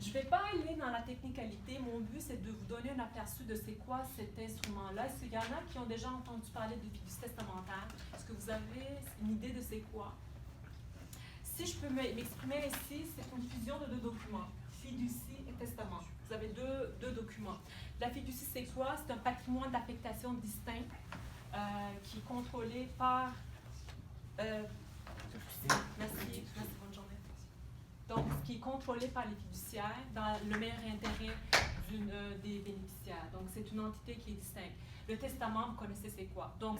Je ne vais pas aller dans la technicalité. Mon but, c'est de vous donner un aperçu de c'est quoi cet instrument-là. Est-ce qu'il y en a qui ont déjà entendu parler de fiducie testamentaire? Est-ce que vous avez une idée de c'est quoi? Si je peux m'exprimer ici, c'est une fusion de deux documents, fiducie et testament. Vous avez deux documents. La fiducie, c'est quoi? C'est un patrimoine d'affectation distinct qui est contrôlé par... merci, bonne journée. Donc, qui est contrôlé par les fiduciaires dans le meilleur intérêt des bénéficiaires. Donc, c'est une entité qui est distincte. Le testament, vous connaissez c'est quoi? Donc,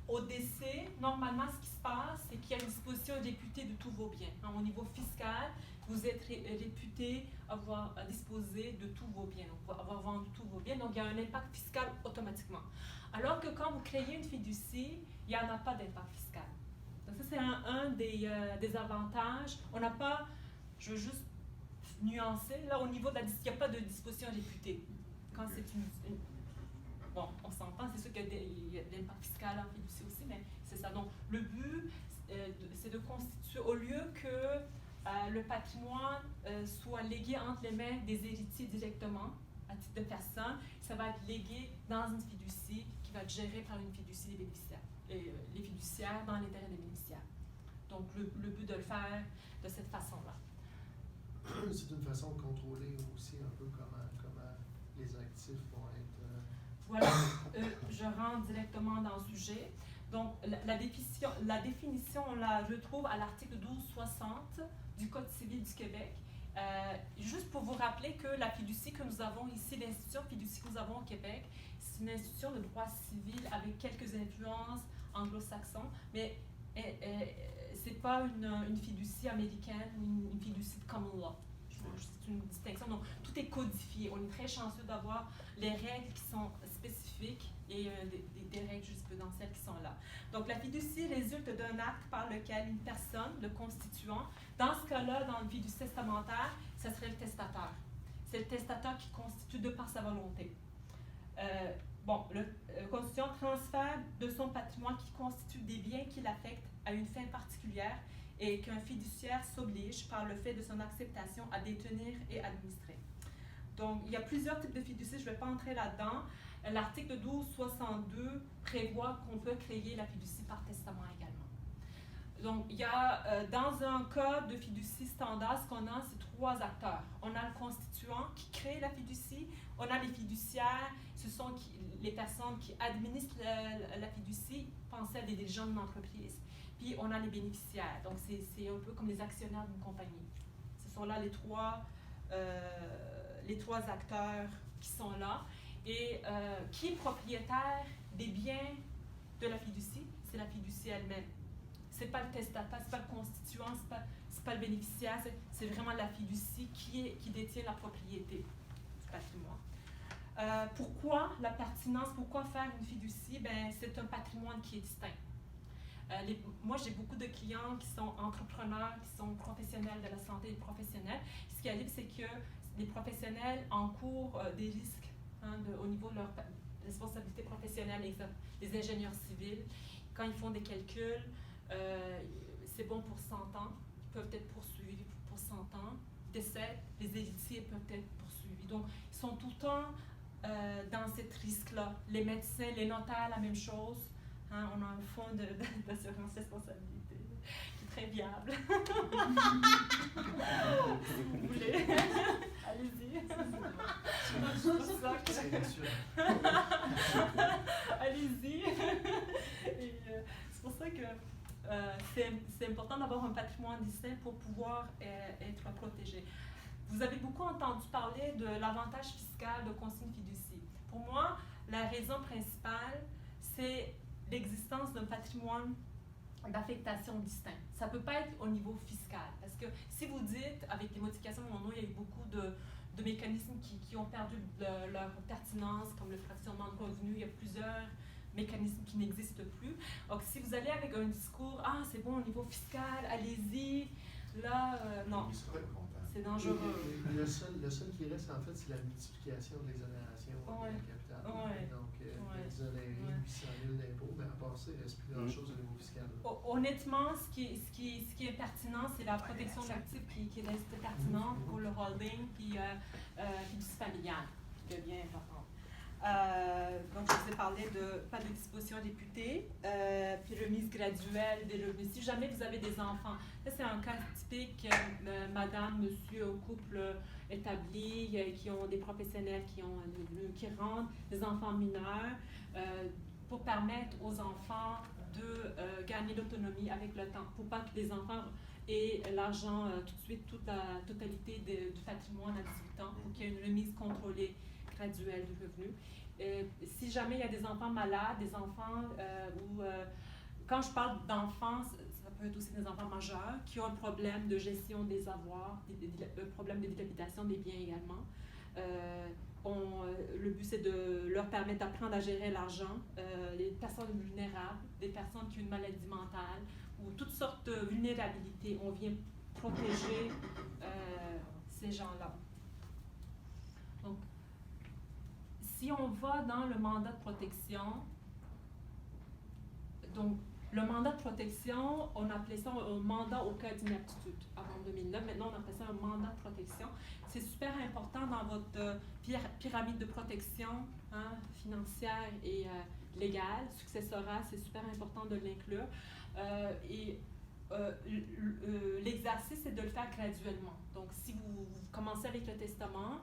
au décès, normalement, ce qui se passe, c'est qu'il y a une disposition réputée de tous vos biens. Au niveau fiscal, vous êtes réputé avoir disposé de tous vos biens, donc avoir vendu tous vos biens. Donc, il y a un impact fiscal automatiquement. Alors que quand vous créez une fiducie, il n'y en a pas d'impact fiscal. Donc, ça, c'est un des avantages. On n'a pas, je veux juste nuancer, là, au niveau de il n'y a pas de disposition réputée. Quand c'est bon, on s'entend, c'est sûr qu'il y a de l'impact fiscal en fiducie aussi, mais c'est ça. Donc, le but, c'est de constituer, au lieu que le patrimoine soit légué entre les mains des héritiers directement, à titre de personne, ça va être légué dans une fiducie qui va être gérée par une fiducie des bénéficiaires. Les fiduciaires dans l'intérêt des bénéficiaires. Donc, le but de le faire de cette façon-là. C'est une façon de contrôler aussi un peu comment les actifs vont être... Voilà, je rentre directement dans le sujet. Donc, la définition, on la retrouve à l'article 1260 du Code civil du Québec. Juste pour vous rappeler que la fiducie que nous avons ici, l'institution fiducie que nous avons au Québec, c'est une institution de droit civil avec quelques influences anglo-saxons, mais c'est pas une fiducie américaine ou une fiducie de common law. C'est une distinction. Donc, tout est codifié. On est très chanceux d'avoir les règles qui sont spécifiques et des règles jurisprudentielles qui sont là. Donc, la fiducie résulte d'un acte par lequel une personne, le constituant, dans ce cas-là, dans le fiducie testamentaire, ce serait le testateur. C'est le testateur qui constitue de par sa volonté. Le constituant transfère de son patrimoine qui constitue des biens qui l'affectent à une fin particulière et qu'un fiduciaire s'oblige, par le fait de son acceptation, à détenir et administrer. Donc, il y a plusieurs types de fiducies, je ne vais pas entrer là-dedans. L'article 1262 prévoit qu'on peut créer la fiducie par testament également. Donc, il y a, dans un cas de fiducie standard, ce qu'on a, c'est 3 acteurs. On a le constituant qui crée la fiducie, on a les fiduciaires, ce sont les personnes qui administrent la fiducie, pensez à des dirigeants d'une entreprise. Puis on a les bénéficiaires, donc c'est un peu comme les actionnaires d'une compagnie. Ce sont là les trois acteurs qui sont là. Et qui est propriétaire des biens de la fiducie? C'est la fiducie elle-même. Ce n'est pas le testataire, ce n'est pas le constituant, ce n'est pas le bénéficiaire, c'est vraiment la fiducie qui détient la propriété du patrimoine. Pourquoi la pertinence? Pourquoi faire une fiducie? C'est un patrimoine qui est distinct. Moi, j'ai beaucoup de clients qui sont entrepreneurs, qui sont professionnels de la santé et professionnels. Ce qui arrive, c'est que les professionnels encourent des risques au niveau de leur responsabilité professionnelle, les ingénieurs civils. Quand ils font des calculs, c'est bon pour 100 ans, ils peuvent être poursuivis pour 100 ans. Décès, les héritiers peuvent être poursuivis. Donc, ils sont tout le temps dans cet risque-là. Les médecins, les notaires, la même chose. On a un fonds d'assurance responsabilité qui est très viable. Si vous voulez, allez-y. Allez-y. C'est pour ça que c'est important d'avoir un patrimoine distinct pour pouvoir être protégé. Vous avez beaucoup entendu parler de l'avantage fiscal de consigne fiducie. Pour moi, la raison principale, c'est l'existence d'un patrimoine d'affectation distinct. Ça ne peut pas être au niveau fiscal. Parce que si vous dites, avec les modifications de mon nom, il y a eu beaucoup de mécanismes qui ont perdu leur pertinence, comme le fractionnement de revenus. Il y a plusieurs mécanismes qui n'existent plus. Donc, si vous allez avec un discours, ah, c'est bon au niveau fiscal, allez-y, là, non. c'est dangereux. Le seul qui reste, en fait, c'est la multiplication de l'exonération Ouais. de la capitale. Ouais. Donc, Ouais. exonérer Ouais. 800 000 d'impôts, mais à part ça, il ne reste plus grand-chose au niveau fiscal. Honnêtement, ce qui est pertinent, c'est la protection de l'actif qui reste pertinente pour le holding puis fiducie familiale, qui devient importante. Donc, je vous ai parlé de pas de disposition députée, puis remise graduelle des revenus. Si jamais vous avez des enfants, ça c'est un cas typique, madame, monsieur, un couple établi, qui ont des professionnels qui rendent des enfants mineurs pour permettre aux enfants de gagner l'autonomie avec le temps, pour pas que les enfants aient l'argent tout de suite, toute la totalité du patrimoine à 18 ans, pour qu'il y ait une remise contrôlée graduelle du revenu. Si jamais il y a des enfants malades, des enfants quand je parle d'enfants, ça peut être aussi des enfants majeurs qui ont un problème de gestion des avoirs, un problème de dilapidation des biens également. Le but, c'est de leur permettre d'apprendre à gérer l'argent. Les personnes vulnérables, des personnes qui ont une maladie mentale ou toutes sortes de vulnérabilités, on vient protéger ces gens-là. Donc, si on va dans le mandat de protection, donc le mandat de protection, on appelait ça un mandat au cas d'inaptitude avant 2009. Maintenant, on appelle ça un mandat de protection. C'est super important dans votre pyramide de protection financière et légale, successorale, c'est super important de l'inclure. L'exercice, c'est de le faire graduellement. Donc, si vous commencez avec le testament,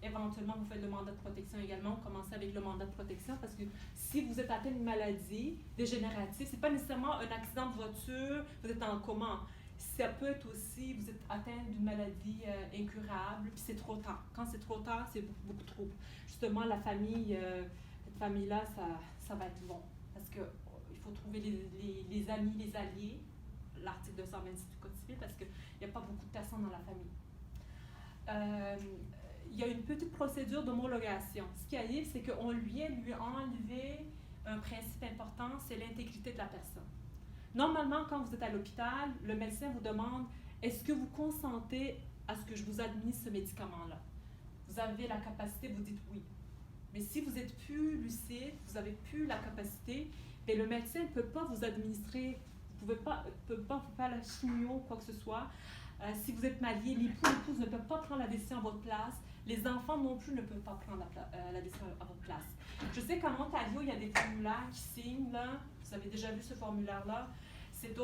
éventuellement, vous faites le mandat de protection également. Commencez avec le mandat de protection parce que si vous êtes atteint d'une maladie dégénérative, c'est pas nécessairement un accident de voiture, vous êtes en coma. Ça peut être aussi, vous êtes atteint d'une maladie incurable, puis c'est trop tard. Quand c'est trop tard, c'est beaucoup trop. Justement, la famille, cette famille-là, ça va être long. Parce que il faut trouver les amis, les alliés, l'article 226 du Code civil, parce qu'il n'y a pas beaucoup de personnes dans la famille. Il y a une petite procédure d'homologation. Ce qui arrive, c'est qu'on lui a enlevé un principe important, c'est l'intégrité de la personne. Normalement, quand vous êtes à l'hôpital, le médecin vous demande « Est-ce que vous consentez à ce que je vous administre ce médicament-là » Vous avez la capacité, vous dites oui. Mais si vous êtes plus lucide, vous n'avez plus la capacité, bien, le médecin ne peut pas vous administrer, vous ne peut pas vous faire la chimio ou quoi que ce soit. Si vous êtes marié, l'époux, l'épouse ne peut pas prendre la décision à votre place. Les enfants non plus ne peuvent pas prendre la décision à votre place. Je sais qu'en Ontario, il y a des formulaires qui signent, là. Vous avez déjà vu ce formulaire-là. C'est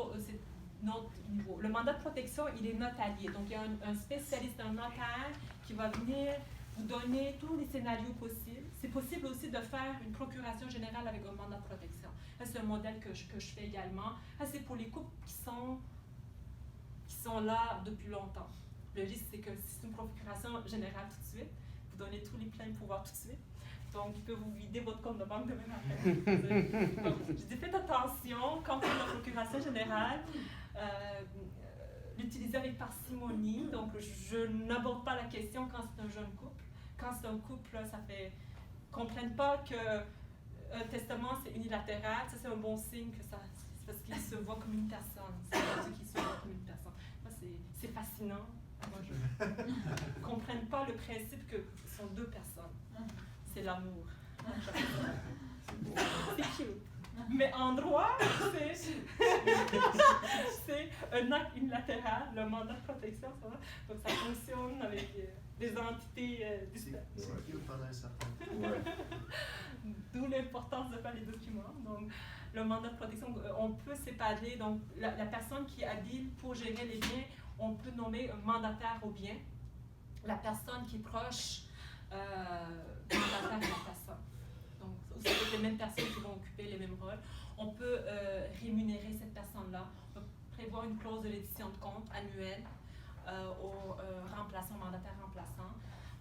notre niveau. Le mandat de protection, il est notarié. Donc, il y a un spécialiste, un notaire, qui va venir vous donner tous les scénarios possibles. C'est possible aussi de faire une procuration générale avec un mandat de protection. C'est un modèle que je fais également. C'est pour les couples qui sont là depuis longtemps. Le risque, c'est que si c'est une procuration générale tout de suite, vous donnez tous les pleins pouvoirs tout de suite. Donc, il peut vous vider votre compte de banque demain matin. Donc, je dis faites attention quand vous faites la procuration générale. L'utiliser avec parcimonie. Donc, je n'aborde pas la question quand c'est un jeune couple. Quand c'est un couple, ça fait... Comprennent pas qu'un testament, c'est unilatéral. Ça, c'est un bon signe que ça... C'est parce qu'ils se voient comme une personne. C'est ceux qui se voient comme une personne. C'est fascinant. Moi, je ne comprenne pas le principe que ce sont deux personnes. C'est l'amour. C'est cute. Mais en droit, c'est un acte unilatéral, le mandat de protection, ça va. Donc ça fonctionne avec des entités distinctes. C'est cute pendant un certain temps. D'où l'importance de faire les documents. Donc, le mandat de protection, on peut séparer. Donc, la personne qui est habile pour gérer les biens, on peut nommer un mandataire au bien. La personne qui est proche, mandataire de la personne. Donc, c'est les mêmes personnes qui vont occuper les mêmes rôles. On peut rémunérer cette personne-là. On peut prévoir une clause de reddition de compte annuelle au remplaçant, mandataire remplaçant.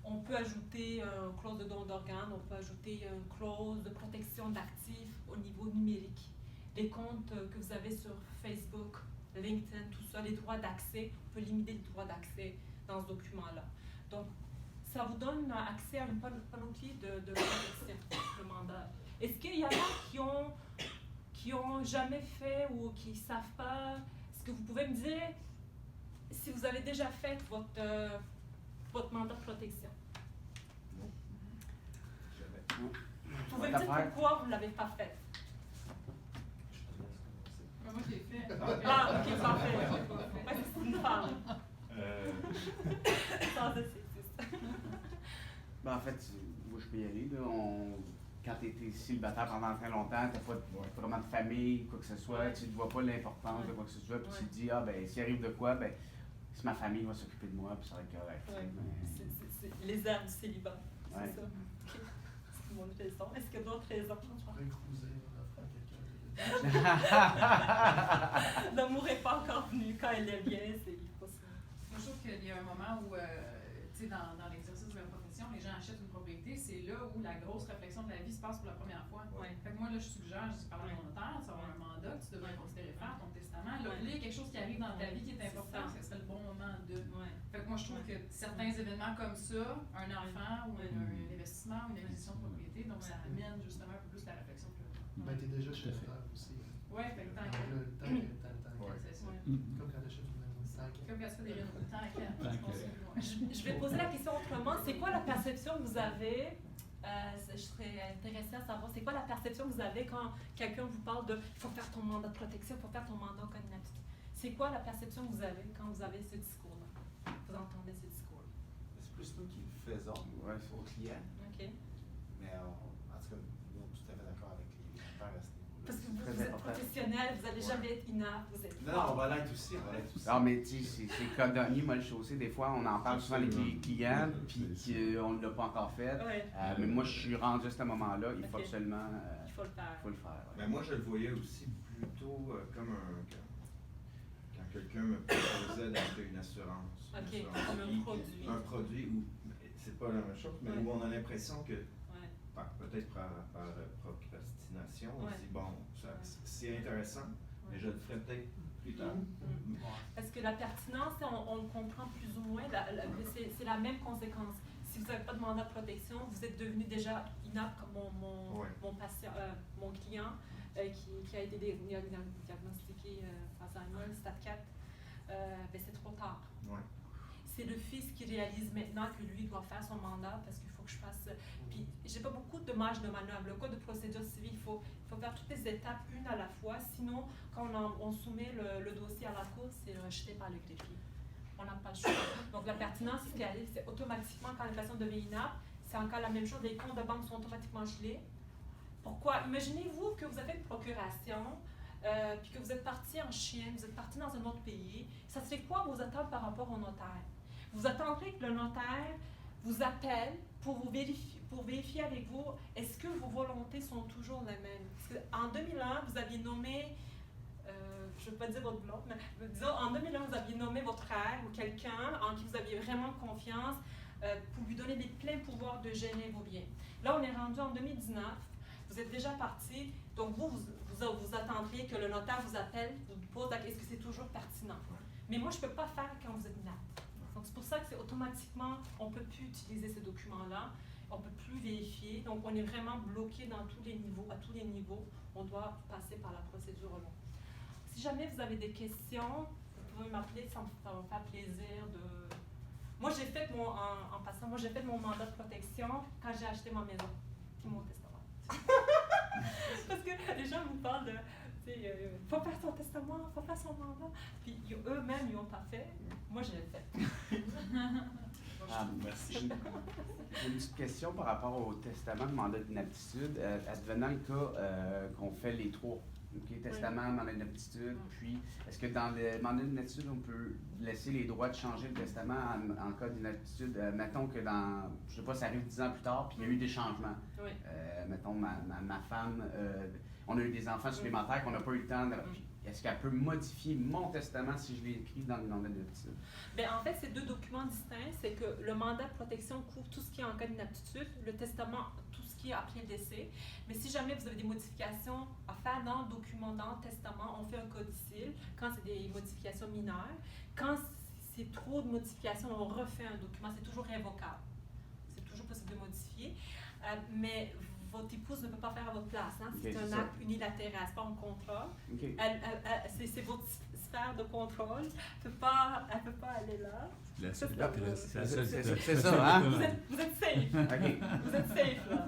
On peut ajouter une clause de don d'organes, on peut ajouter une clause de protection d'actifs au niveau numérique. Les comptes que vous avez sur Facebook, LinkedIn, tout ça, les droits d'accès, on peut limiter les droits d'accès dans ce document-là. Donc, ça vous donne accès à une panoplie de protection, le mandat. Est-ce qu'il y en a qui ont jamais fait ou qui ne savent pas? Est-ce que vous pouvez me dire si vous avez déjà fait votre mandat de protection. Jamais. Vous pouvez me dire pourquoi vous ne l'avez pas fait? Moi, je l'ai fait. Ah, ok, parfait. Ouais, c'est une femme. Sans de sexiste. Ben, en fait, moi, je peux y aller. Là. Quand tu étais célibataire pendant très longtemps, tu n'as pas vraiment de famille, quoi que ce soit, tu ne vois pas l'importance de quoi que ce soit, puis tu te dis, ah, ben, s'il arrive de quoi, ben, si ma famille va s'occuper de moi, puis ça va être correct. Ouais. Mais... C'est les armes du célibat, c'est Ouais. ça. Okay. C'est mon raison. Est-ce qu'il y a d'autres raisons? Recruser en offrant quelqu'un. L'amour n'est pas encore venu. Quand elle est bien, il faut ça. Moi, je trouve qu'il y a un moment où, tu sais, dans l'exercice de la profession, les gens achètent une propriété, c'est là où la grosse réflexion de la vie se passe pour la première fois. Ouais. Fait que moi, là, je suggère, je dis par mon notaire, tu vas avoir un mandat, tu devrais considérer faire ton testament. Là, il y a quelque chose qui arrive dans ta vie qui est important, ce serait le bon moment de. Ouais. Fait que moi, je trouve que certains événements comme ça, un enfant ou un investissement ou une acquisition de propriété, donc ça amène justement un peu plus la réflexion que. Ben, t'es déjà chez notaire aussi. Ouais, fait que tant Donc, que. le temps que Ouais. C'est ça. comme quand t'achètes une maison, tant que- Comme quand tu fais des réunions, tant que. Je vais poser la question autrement. C'est quoi la perception que vous avez? Je serais intéressée à savoir, c'est quoi la perception que vous avez quand quelqu'un vous parle de « il faut faire ton mandat de protection, il faut faire ton mandat en cas d'inaptitude ». C'est quoi la perception que vous avez quand vous avez ce discours-là? Vous entendez ce discours-là? C'est plus nous qui le faisons aux clients, OK. mais en tout cas, nous, tout à fait d'accord avec les pères à ce niveau-là. Parce que Très vous êtes important. professionnel, vous n'allez jamais être inapte, vous êtes Non, on va l'être aussi, on va l'être aussi. Non, mais tu sais, c'est cordonnier, moi, le chaussée, des fois, on en parle souvent avec les clients, puis on ne l'a pas encore fait. Ouais. Mais moi, je suis rendu à ce moment-là, il faut Ok. absolument Il faut le faire. faut le faire. Ouais. Mais moi, je le voyais aussi plutôt comme quand quelqu'un me proposait d'acheter une assurance. Une Ok, assurance comme un vie, produit. Un produit où c'est pas la même chose, mais Ouais. où on a l'impression que, Ouais. peut-être par procrastination, on Ouais. se dit, bon, c'est intéressant, mais je le ferai peut-être plus tard. Mm. Parce que la pertinence, on le comprend plus ou moins, c'est la même conséquence. Si vous n'avez pas de mandat de protection, vous êtes devenu déjà inapte comme Ouais. mon patient, mon client qui a été diagnostiqué Alzheimer, stade 4, ben c'est trop tard. Ouais. C'est le fils qui réalise maintenant que lui doit faire son mandat parce qu'il faut que je fasse. Puis j'ai pas beaucoup de marge de manœuvre. Le code de procédure civile, il faut faire toutes les étapes une à la fois. Sinon, quand on soumet le dossier à la cour, c'est rejeté par le greffier. On n'a pas le choix. Donc la pertinence, ce qui arrive, c'est automatiquement quand la personne devient inapte, c'est encore la même chose. Les comptes de banque sont automatiquement gelés. Pourquoi? Imaginez-vous que vous avez une procuration. Puis que vous êtes parti en chien, vous êtes parti dans un autre pays, ça serait quoi vos attentes par rapport au notaire? Vous attendrez que le notaire vous appelle pour vérifier avec vous, est-ce que vos volontés sont toujours les mêmes? Parce qu'en 2001, vous aviez nommé, je ne veux pas dire votre blonde, mais disons, en 2001, vous aviez nommé votre frère ou quelqu'un en qui vous aviez vraiment confiance pour lui donner les pleins pouvoirs de gérer vos biens. Là, on est rendu en 2019, vous êtes déjà parti, donc vous attendriez que le notaire vous appelle, vous pose la question, est-ce que c'est toujours pertinent? Mais moi, je ne peux pas faire quand vous êtes inapte. Donc, c'est pour ça que c'est automatiquement, on ne peut plus utiliser ces documents-là, on ne peut plus vérifier. Donc, on est vraiment bloqué dans tous les niveaux, à tous les niveaux. On doit passer par la procédure longue. Si jamais vous avez des questions, vous pouvez m'appeler, ça va me faire plaisir de... Moi, j'ai fait en passant, moi, j'ai fait mon mandat de protection quand j'ai acheté ma maison, puis mon testament. Parce que les gens vous parlent de, tu sais, faut faire son testament, faut faire son mandat. Puis eux-mêmes, ils n'ont pas fait. Moi, je l'ai fait. Merci. J'ai une petite question par rapport au testament de mandat d'inaptitude. Advenant le cas qu'on fait les trois, okay, testament, mandat d'inaptitude, puis est-ce que dans le mandat d'inaptitude, on peut laisser les droits de changer le testament en cas d'inaptitude? Mettons que dans, je sais pas, ça arrive 10 ans plus tard, puis il y a eu des changements. Oui. Mettons, ma femme, on a eu des enfants supplémentaires qu'on n'a pas eu le temps de... Est-ce qu'elle peut modifier mon testament si je l'ai écrit dans le mandat d'inaptitude? Bien, en fait, c'est deux documents distincts. C'est que le mandat de protection couvre tout ce qui est en cas d'inaptitude, le testament, tout ce qui est après le décès. Mais si jamais vous avez des modifications à faire dans le document, dans le testament, on fait un codicile quand c'est des modifications mineures. Quand c'est trop de modifications, on refait un document. C'est toujours révocable. C'est toujours possible de modifier. Mais votre épouse ne peut pas faire à votre place. Hein? C'est Ok, un c'est ça. acte unilatéral, c'est pas un contrat. OK. C'est votre sphère de contrôle. Elle peut pas aller là. La Ça, seule, c'est- c'est la seule. C'est ça, hein? Vous êtes safe. OK. Vous êtes safe là.